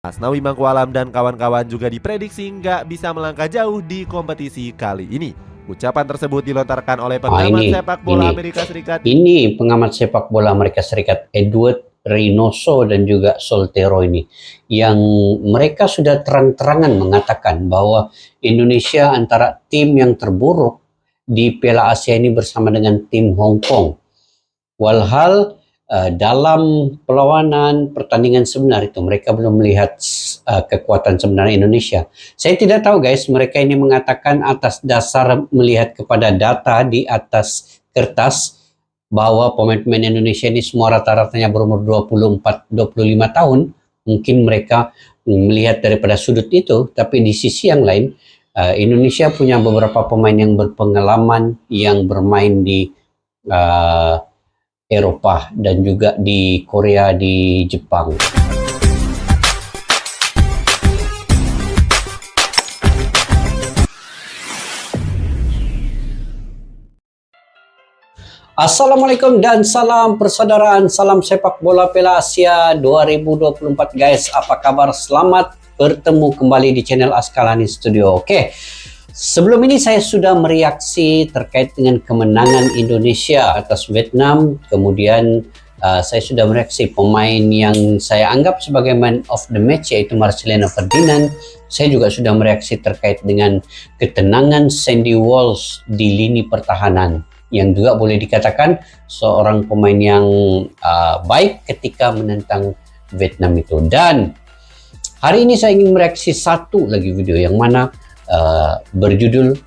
Asnawi Mangkualam dan kawan-kawan juga diprediksi nggak bisa melangkah jauh di kompetisi kali ini. Ucapan tersebut dilontarkan oleh pengamat sepak bola Amerika Serikat. Ini pengamat sepak bola Amerika Serikat Edward Reynoso dan juga Soltero ini, yang mereka sudah terang-terangan mengatakan bahwa Indonesia antara tim yang terburuk di Piala Asia ini bersama dengan tim Hong Kong. Walhal dalam perlawanan pertandingan sebenar itu mereka belum melihat kekuatan sebenarnya Indonesia. Saya tidak tahu guys, mereka ini mengatakan atas dasar melihat kepada data di atas kertas bahwa pemain-pemain Indonesia ini semua rata-ratanya berumur 24-25 tahun. Mungkin mereka melihat daripada sudut itu, tapi di sisi yang lain Indonesia punya beberapa pemain yang berpengalaman yang bermain di Eropa dan juga di Korea, di Jepang. Assalamualaikum dan salam persaudaraan, salam sepak bola Piala Asia 2024 guys. Apa kabar? Selamat bertemu kembali di channel Askalani Studio. Oke. Sebelum ini saya sudah mereaksi terkait dengan kemenangan Indonesia atas Vietnam. Kemudian saya sudah mereaksi pemain yang saya anggap sebagai man of the match, yaitu Marcelino Ferdinand. Saya juga sudah mereaksi terkait dengan ketenangan Sandy Walsh di lini pertahanan, yang juga boleh dikatakan seorang pemain yang baik ketika menentang Vietnam itu. Dan hari ini saya ingin mereaksi satu lagi video yang mana berjudul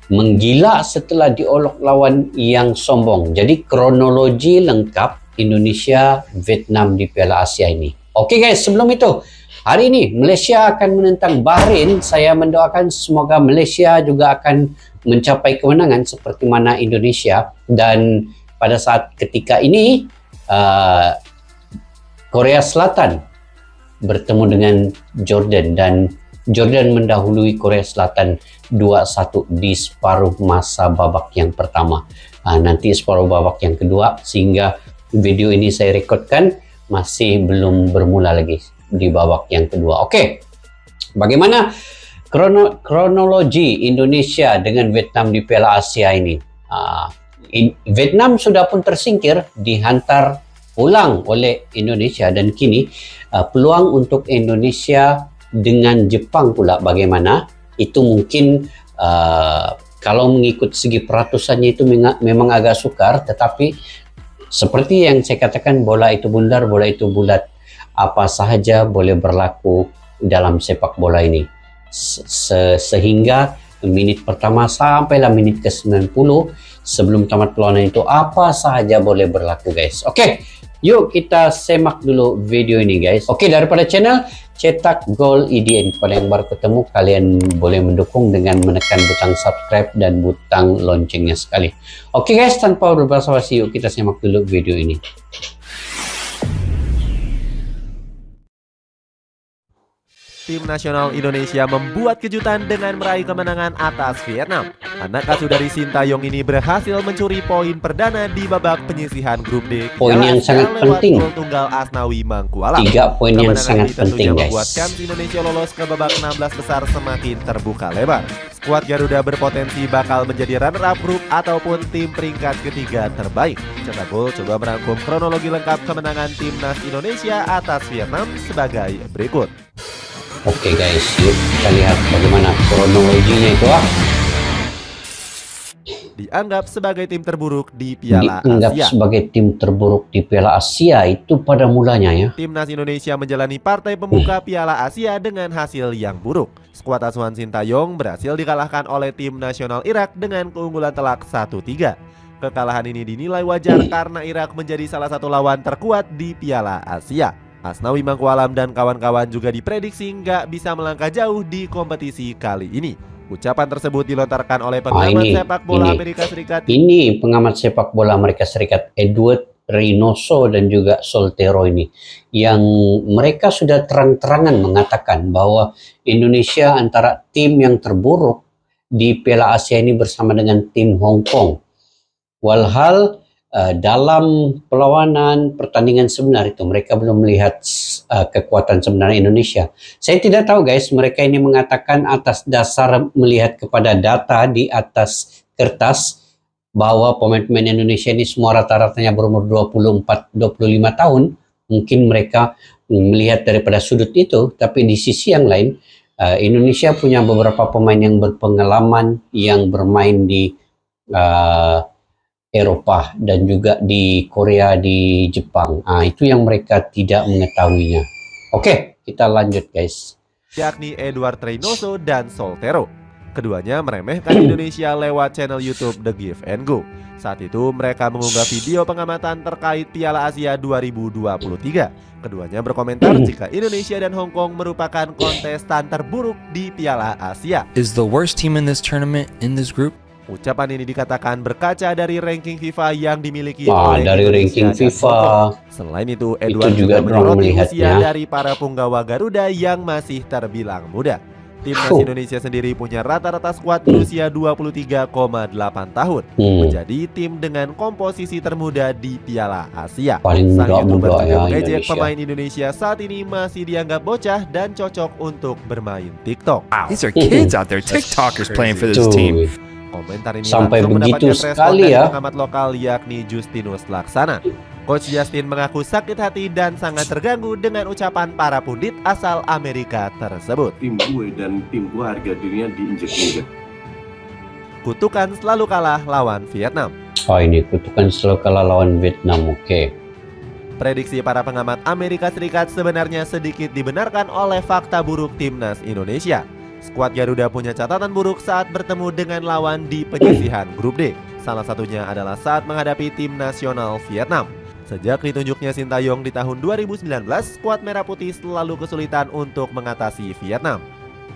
menggila setelah diolok lawan yang sombong. Jadi kronologi lengkap Indonesia Vietnam di Piala Asia ini. Oke guys, sebelum itu, hari ini Malaysia akan menentang Bahrain. Saya mendoakan semoga Malaysia juga akan mencapai kemenangan seperti mana Indonesia. Dan pada saat ketika ini Korea Selatan bertemu dengan Jordan, dan Jordan mendahului Korea Selatan 2-1 di separuh masa babak yang pertama. Nanti separuh babak yang kedua, sehingga video ini saya rekodkan masih belum bermula lagi di babak yang kedua. Oke, bagaimana kronologi Indonesia dengan Vietnam di Piala Asia ini? Vietnam sudah pun tersingkir, dihantar pulang oleh Indonesia, dan kini peluang untuk Indonesia dengan Jepang pula bagaimana? Itu mungkin kalau mengikut segi peratusannya itu memang agak sukar, tetapi seperti yang saya katakan, bola itu bundar, bola itu bulat. Apa sahaja boleh berlaku dalam sepak bola ini. Sehingga menit pertama sampailah menit ke-90 sebelum tamat perlawanan itu apa sahaja boleh berlaku guys. Oke, yuk kita semak dulu video ini guys. Oke, daripada channel Cetak Gol IDN, kepada yang baru ketemu, kalian boleh mendukung dengan menekan butang subscribe dan butang loncengnya sekali. Oke guys, tanpa berbasa-basi, yuk kita semak dulu video ini. Tim nasional Indonesia membuat kejutan dengan meraih kemenangan atas Vietnam. Anak asuh dari Sintayong ini berhasil mencuri poin perdana di babak penyisihan grup D. Poin yang sangat penting. Gol tunggal Asnawi Mangkualam. 3 poin yang sangat penting guys. Membuat kans Indonesia lolos ke babak 16 besar semakin terbuka lebar. Skuad Garuda berpotensi bakal menjadi runner-up grup ataupun tim peringkat ketiga terbaik. Cetak Gol coba merangkum kronologi lengkap kemenangan timnas Indonesia atas Vietnam sebagai berikut. Oke guys, yuk kita lihat bagaimana kronologinya itu. Dianggap sebagai tim terburuk di Piala Asia. Sebagai tim terburuk di Piala Asia itu pada mulanya ya. Timnas Indonesia menjalani partai pembuka Piala Asia dengan hasil yang buruk. Skuad asuhan Sintayong berhasil dikalahkan oleh tim nasional Irak dengan keunggulan telak 1-3. Kekalahan ini dinilai wajar karena Irak menjadi salah satu lawan terkuat di Piala Asia. Asnawi Mangkualam dan kawan-kawan juga diprediksi nggak bisa melangkah jauh di kompetisi kali ini. Ucapan tersebut dilontarkan oleh pengamat sepak bola Amerika Serikat. Ini pengamat sepak bola Amerika Serikat Edward Reynoso dan juga Soltero ini, yang mereka sudah terang-terangan mengatakan bahwa Indonesia antara tim yang terburuk di Piala Asia ini bersama dengan tim Hong Kong. Walhal dalam perlawanan pertandingan sebenar itu mereka belum melihat kekuatan sebenarnya Indonesia. Saya tidak tahu guys, mereka ini mengatakan atas dasar melihat kepada data di atas kertas bahwa pemain-pemain Indonesia ini semua rata-ratanya berumur 24-25 tahun. Mungkin mereka melihat daripada sudut itu, tapi di sisi yang lain Indonesia punya beberapa pemain yang berpengalaman yang bermain di Eropa dan juga di Korea, di Jepang. Itu yang mereka tidak mengetahuinya. Oke, kita lanjut guys. Yakni Edward Reynoso dan Soltero. Keduanya meremehkan Indonesia lewat channel YouTube The Give and Go. Saat itu mereka mengunggah video pengamatan terkait Piala Asia 2023. Keduanya berkomentar jika Indonesia dan Hong Kong merupakan kontestan terburuk di Piala Asia. Is the worst team in this tournament in this group? Ucapan ini dikatakan berkaca dari ranking FIFA yang dimiliki oleh dari ranking FIFA. Selain itu, Edward juga menyoroti usia dari para punggawa Garuda yang masih terbilang muda. Timnas Indonesia sendiri punya rata-rata skuad berusia 23,8 tahun, menjadi tim dengan komposisi termuda di Piala Asia. Paling Sang YouTuber juga mengejek pemain Indonesia saat ini masih dianggap bocah dan cocok untuk bermain TikTok. These are kids out there, TikTokers playing for this team. Komentar ini sampai begitu mendapatkan sekali respon ya. dari pengamat lokal yakni Justinus Laksana. Coach Justin mengaku sakit hati dan sangat terganggu dengan ucapan para pundit asal Amerika tersebut. Tim gue dan tim gue harga dirinya diinjek-injek. Kutukan selalu kalah lawan Vietnam. Ini kutukan selalu kalah lawan Vietnam. Oke. Prediksi para pengamat Amerika Serikat sebenarnya sedikit dibenarkan oleh fakta buruk timnas Indonesia. Skuad Garuda punya catatan buruk saat bertemu dengan lawan di penyisihan grup D. Salah satunya adalah saat menghadapi tim nasional Vietnam. Sejak ditunjuknya Sintayong di tahun 2019, skuad Merah Putih selalu kesulitan untuk mengatasi Vietnam.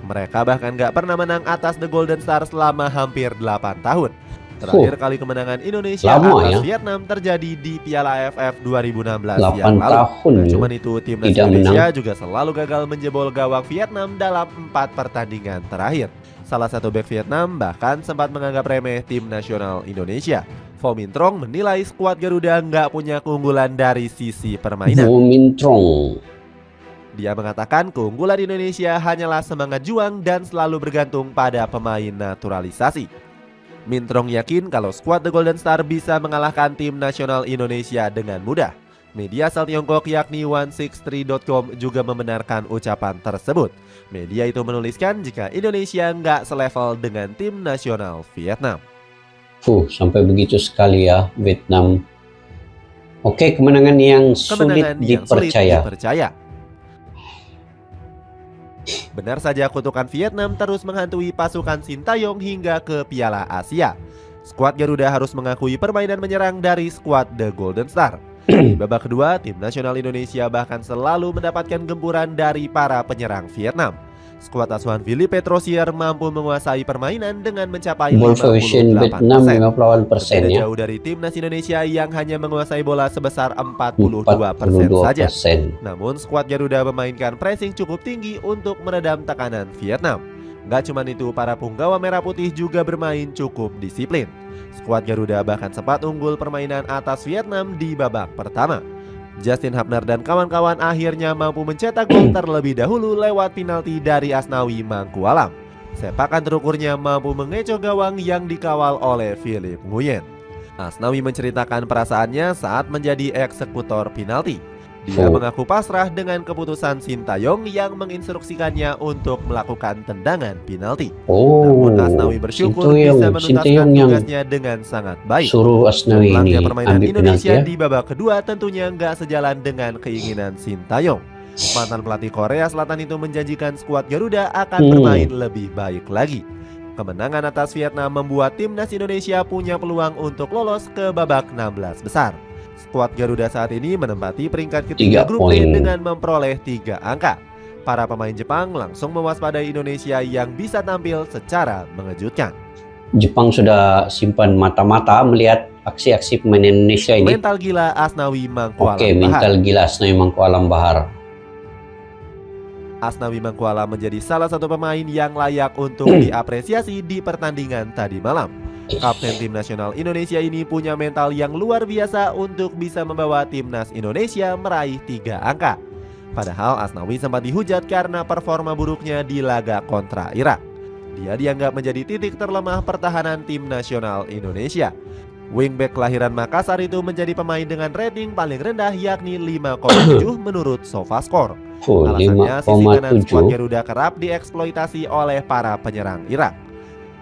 Mereka bahkan gak pernah menang atas The Golden Star selama hampir 8 tahun. Terakhir kali kemenangan Indonesia atas Vietnam terjadi di Piala AFF 2016 yang lalu. Cuman itu timnas Indonesia juga selalu gagal menjebol gawang Vietnam dalam 4 pertandingan terakhir. Salah satu bek Vietnam bahkan sempat menganggap remeh tim nasional Indonesia. Vo Minh Trong menilai skuad Garuda nggak punya keunggulan dari sisi permainan. Vo Minh Trong. Dia mengatakan keunggulan Indonesia hanyalah semangat juang dan selalu bergantung pada pemain naturalisasi. Minh Trong yakin kalau skuad The Golden Star bisa mengalahkan tim nasional Indonesia dengan mudah. Media asal Tiongkok yakni 163.com juga membenarkan ucapan tersebut. Media itu menuliskan jika Indonesia nggak selevel dengan tim nasional Vietnam. Sampai begitu sekali ya Vietnam. Oke, kemenangan yang sulit dipercaya. Benar saja kutukan Vietnam terus menghantui pasukan Sintayong hingga ke Piala Asia. Skuad Garuda harus mengakui permainan menyerang dari skuad The Golden Star. Di babak kedua, tim nasional Indonesia bahkan selalu mendapatkan gempuran dari para penyerang Vietnam. Skuad asuhan Willy Petrosier mampu menguasai permainan dengan mencapai 58%. Tidak jauh dari timnas Indonesia yang hanya menguasai bola sebesar 42% saja. Namun skuad Garuda memainkan pressing cukup tinggi untuk meredam tekanan Vietnam. Gak cuma itu, para punggawa Merah Putih juga bermain cukup disiplin. Skuad Garuda bahkan sempat unggul permainan atas Vietnam di babak pertama. Justin Hapner dan kawan-kawan akhirnya mampu mencetak gol terlebih dahulu lewat penalti dari Asnawi Mangkualam. Sepakan terukurnya mampu mengecoh gawang yang dikawal oleh Philip Nguyen. Asnawi menceritakan perasaannya saat menjadi eksekutor penalti. Dia mengaku pasrah dengan keputusan Sintayong yang menginstruksikannya untuk melakukan tendangan penalti. Namun Asnawi bersyukur bisa menuntaskan tugasnya dengan sangat baik. Langkah permainan Indonesia di babak kedua tentunya nggak sejalan dengan keinginan Sintayong. Mantan pelatih Korea Selatan itu menjanjikan skuad Garuda akan bermain lebih baik lagi. Kemenangan atas Vietnam membuat timnas Indonesia punya peluang untuk lolos ke babak 16 besar. Skuad Garuda saat ini menempati peringkat ketiga grup D dengan memperoleh 3 angka. Para pemain Jepang langsung mewaspadai Indonesia yang bisa tampil secara mengejutkan. Jepang sudah simpan mata-mata melihat aksi-aksi pemain Indonesia ini. Mental gila Asnawi Mangkualam Bahar. Mental gila Asnawi Mangkualam Bahar. Asnawi Mangkualam menjadi salah satu pemain yang layak untuk diapresiasi di pertandingan tadi malam. Kapten tim nasional Indonesia ini punya mental yang luar biasa untuk bisa membawa timnas Indonesia meraih 3 angka. Padahal Asnawi sempat dihujat karena performa buruknya di laga kontra Irak. Dia dianggap menjadi titik terlemah pertahanan tim nasional Indonesia. Wingback kelahiran Makassar itu menjadi pemain dengan rating paling rendah yakni 5,7 menurut SofaScore. Alasannya sisi kanan skuad Garuda kerap dieksploitasi oleh para penyerang Irak.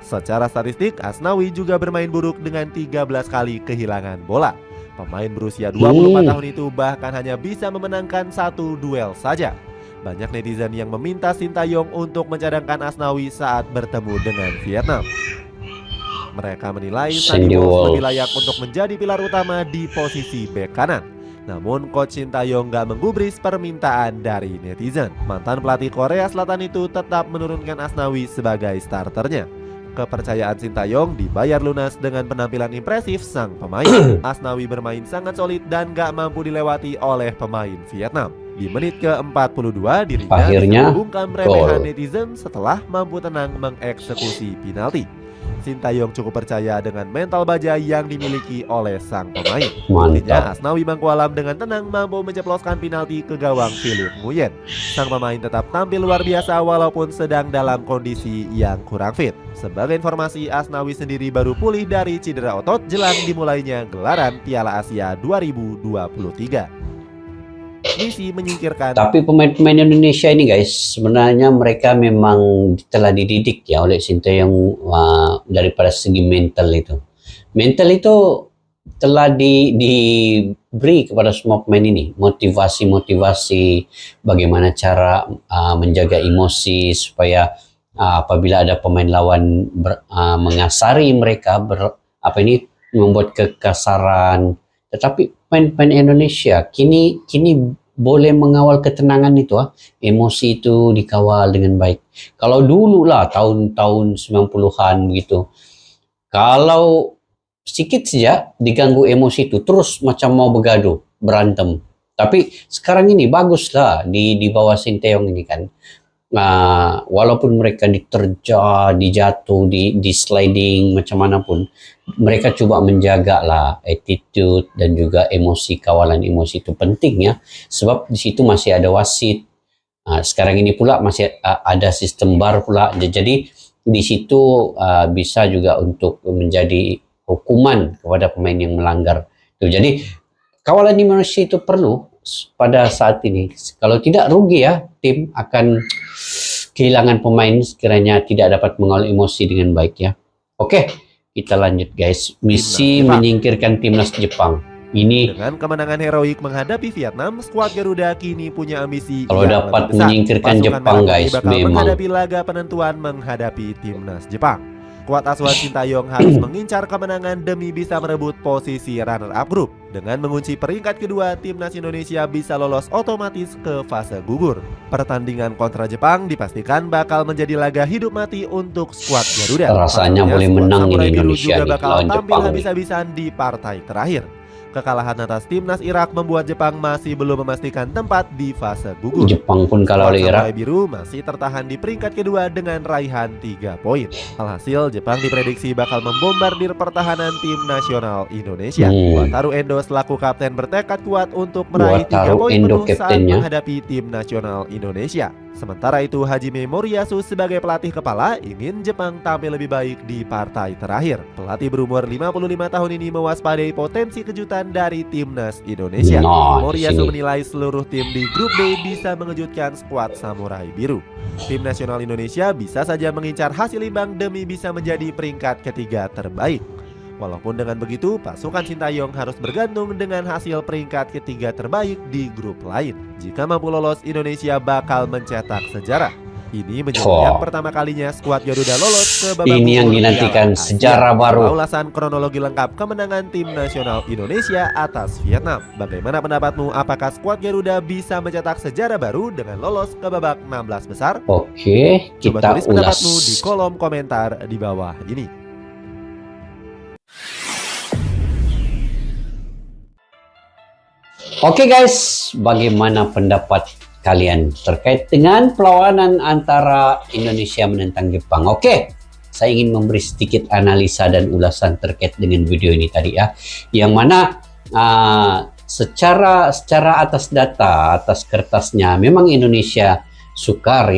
Secara statistik, Asnawi juga bermain buruk dengan 13 kali kehilangan bola. Pemain berusia 24 tahun itu bahkan hanya bisa memenangkan 1 duel saja. Banyak netizen yang meminta Sintayong untuk mencadangkan Asnawi saat bertemu dengan Vietnam. Mereka menilai Sandy Walsh lebih layak untuk menjadi pilar utama di posisi bek kanan. Namun Coach Sintayong gak menggubris permintaan dari netizen. Mantan pelatih Korea Selatan itu tetap menurunkan Asnawi sebagai starternya. Kepercayaan Sintayong dibayar lunas dengan penampilan impresif sang pemain. Asnawi bermain sangat solid dan gak mampu dilewati oleh pemain Vietnam. Di menit ke-42 dirinya akhirnya membungkam remehan netizen setelah mampu tenang mengeksekusi penalti. Sintayong cukup percaya dengan mental baja yang dimiliki oleh sang pemain. Artinya Asnawi Mangkualam dengan tenang mampu menceploskan penalti ke gawang Philip Nguyen. Sang pemain tetap tampil luar biasa walaupun sedang dalam kondisi yang kurang fit. Sebagai informasi, Asnawi sendiri baru pulih dari cedera otot jelang dimulainya gelaran Piala Asia 2023. Misi menyingkirkan. Tapi pemain-pemain Indonesia ini guys, sebenarnya mereka memang telah dididik ya oleh Sintayong daripada segi mental itu. Mental itu telah diberi kepada semua pemain ini, motivasi bagaimana cara menjaga emosi supaya apabila ada pemain lawan mengasari mereka membuat kekasaran. Tetapi pemain-pemain Indonesia kini boleh mengawal ketenangan itu, emosi itu dikawal dengan baik. Kalau dulu lah tahun-tahun 90-an begitu, kalau sedikit saja diganggu emosi itu terus macam mau begaduh, berantem. Tapi sekarang ini baguslah di bawah Sintayong ini kan. Walaupun mereka diterjah, dijatuh, di sliding macam mana pun, mereka coba menjaga lah attitude dan juga emosi, kawalan emosi itu penting ya, sebab di situ masih ada wasit. Sekarang ini pula masih ada sistem VAR pula, jadi di situ bisa juga untuk menjadi hukuman kepada pemain yang melanggar. Jadi kawalan emosi itu perlu pada saat ini. Kalau tidak rugi ya, tim akan kehilangan pemain sekiranya tidak dapat mengawal emosi dengan baik ya. Oke, kita lanjut guys. Misi menyingkirkan timnas Jepang. Ini dengan kemenangan heroik menghadapi Vietnam, skuad Garuda kini punya ambisi kalau dapat menyingkirkan Jepang guys, memang menghadapi laga penentuan menghadapi timnas Jepang. Skuad asuhan Sintayong harus mengincar kemenangan demi bisa merebut posisi runner-up grup. Dengan mengunci peringkat kedua, timnas Indonesia bisa lolos otomatis ke fase gugur. Pertandingan kontra Jepang dipastikan bakal menjadi laga hidup mati untuk skuad Garuda. Rasanya boleh menang ini Indonesia juga bakal lawan tampil Jepang. habis-habisan di partai terakhir. Kekalahan atas timnas Irak membuat Jepang masih belum memastikan tempat di fase gugur. Jepang pun kalah oleh Irak. Samurai Biru masih tertahan di peringkat kedua dengan raihan 3 poin. Alhasil Jepang diprediksi bakal membombardir pertahanan tim nasional Indonesia. Wataru Endo selaku kapten bertekad kuat untuk meraih 3 poin penuh saat menghadapi tim nasional Indonesia. Sementara itu Hajime Moriyasu sebagai pelatih kepala ingin Jepang tampil lebih baik di partai terakhir. Pelatih berumur 55 tahun ini mewaspadai potensi kejutan dari timnas Indonesia. Moriyasu menilai seluruh tim di grup B bisa mengejutkan skuad Samurai Biru. Tim nasional Indonesia bisa saja mengincar hasil imbang demi bisa menjadi peringkat ketiga terbaik. Walaupun dengan begitu, pasukan Sintayong harus bergantung dengan hasil peringkat ketiga terbaik di grup lain. Jika mampu lolos, Indonesia bakal mencetak sejarah. Ini menjadi yang pertama kalinya skuad Garuda lolos ke babak ini yang dinantikan sejarah baru. Ulasan kronologi lengkap kemenangan tim nasional Indonesia atas Vietnam. Bagaimana pendapatmu? Apakah skuad Garuda bisa mencetak sejarah baru dengan lolos ke babak 16 besar? Oke, kita Coba tulis ulas pendapatmu di kolom komentar di bawah ini. Oke guys, bagaimana pendapat kalian terkait dengan perlawanan antara Indonesia menentang Jepang? Oke, saya ingin memberi sedikit analisa dan ulasan terkait dengan video ini tadi ya, yang mana secara atas data, atas kertasnya memang Indonesia sukar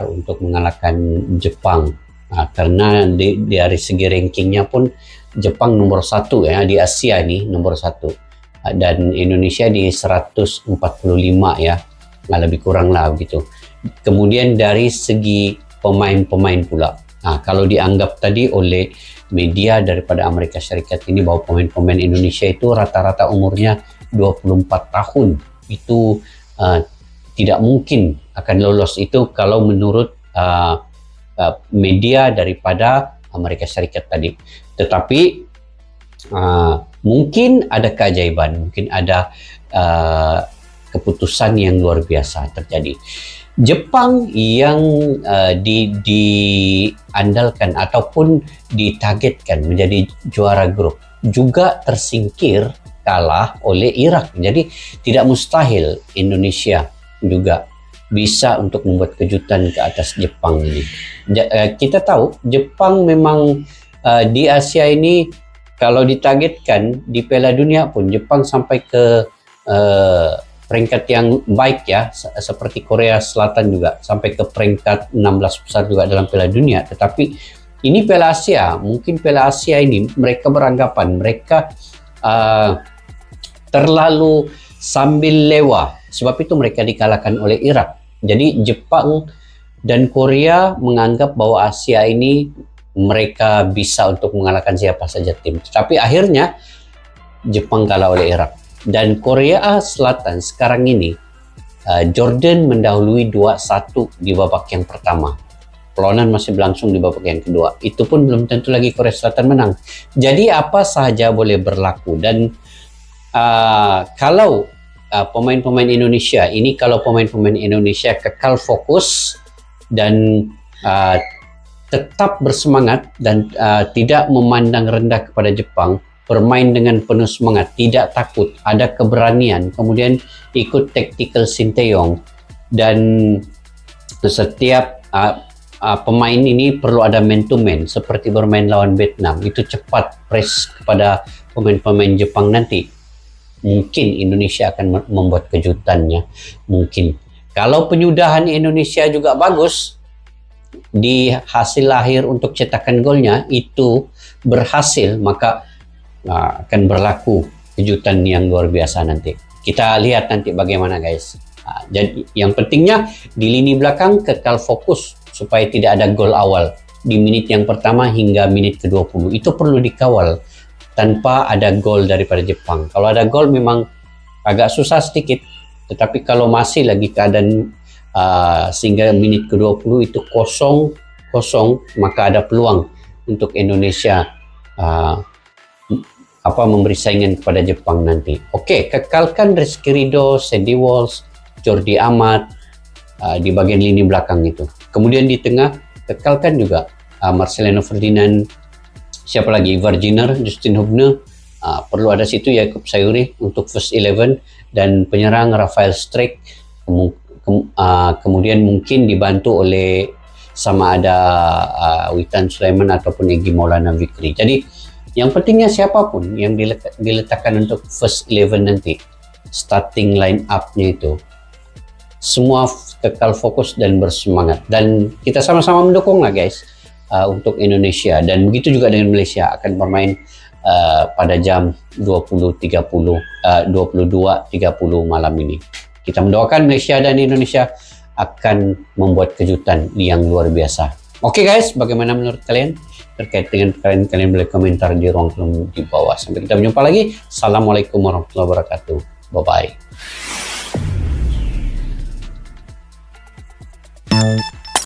untuk mengalahkan Jepang. Karena dari segi rankingnya pun Jepang nomor 1 ya, di Asia ini nomor 1, dan Indonesia di 145 ya, lebih kurang lah begitu. Kemudian dari segi pemain-pemain pula, kalau dianggap tadi oleh media daripada Amerika Syarikat ini bahwa pemain-pemain Indonesia itu rata-rata umurnya 24 tahun, itu tidak mungkin akan lolos itu kalau menurut media daripada Amerika Syarikat tadi. Tetapi mungkin ada keajaiban, mungkin ada keputusan yang luar biasa terjadi. Jepang yang diandalkan ataupun ditargetkan menjadi juara grup juga tersingkir kalah oleh Irak. Jadi tidak mustahil Indonesia juga bisa untuk membuat kejutan ke atas Jepang ini. Kita tahu Jepang memang di Asia ini kalau ditargetkan di Piala Dunia pun Jepang sampai ke peringkat yang baik ya, seperti Korea Selatan juga sampai ke peringkat 16 besar juga dalam Piala Dunia. Tetapi ini Piala Asia, mungkin Piala Asia ini mereka beranggapan mereka terlalu sambil lewat, sebab itu mereka dikalahkan oleh Irak. Jadi Jepang dan Korea menganggap bahwa Asia ini mereka bisa untuk mengalahkan siapa saja tim. Tetapi akhirnya Jepang kalah oleh Irak. Dan Korea Selatan sekarang ini Jordan mendahului 2-1 di babak yang pertama. Perlawanan masih berlangsung di babak yang kedua. Itu pun belum tentu lagi Korea Selatan menang. Jadi apa sahaja boleh berlaku. Dan kalau pemain-pemain Indonesia ini, kalau pemain-pemain Indonesia kekal fokus dan tetap bersemangat dan tidak memandang rendah kepada Jepang, bermain dengan penuh semangat, tidak takut, ada keberanian, kemudian ikut tactical Sinteyong, dan setiap pemain ini perlu ada man to man seperti bermain lawan Vietnam, itu cepat press kepada pemain-pemain Jepang nanti. Mungkin Indonesia akan membuat kejutannya, mungkin. Kalau penyudahan Indonesia juga bagus, di hasil akhir untuk cetakan golnya itu berhasil, maka akan berlaku kejutan yang luar biasa nanti. Kita lihat nanti bagaimana guys. Jadi yang pentingnya di lini belakang kekal fokus supaya tidak ada gol awal di menit yang pertama hingga menit ke-20. Itu perlu dikawal tanpa ada gol daripada Jepang. Kalau ada gol memang agak susah sedikit, tetapi kalau masih lagi keadaan sehingga menit ke-20 itu kosong, maka ada peluang untuk Indonesia memberi saingan kepada Jepang nanti. Oke, kekalkan Rizky Ridho, Sandy Walsh, Jordi Amat di bagian lini belakang itu. Kemudian di tengah kekalkan juga Marcelino Ferdinand, siapa lagi, Ivar Giner, Justin Hubner, perlu ada situ Yakub Sayuri untuk first 11, dan penyerang Rafael Strijk, kemudian mungkin dibantu oleh sama ada Witan Sulaiman ataupun Egy Maulana Fikri. Jadi yang pentingnya siapapun yang diletakkan untuk first 11 nanti, starting line up-nya itu semua kekal fokus dan bersemangat, dan kita sama-sama mendukung lah guys untuk Indonesia. Dan begitu juga dengan Malaysia akan bermain pada jam 22.30 malam ini. Kita mendoakan Malaysia dan Indonesia akan membuat kejutan yang luar biasa. Oke guys, bagaimana menurut kalian terkait dengan kalian boleh komentar di ruang kolom di bawah. Sampai kita berjumpa lagi. Assalamualaikum warahmatullahi wabarakatuh. Bye bye.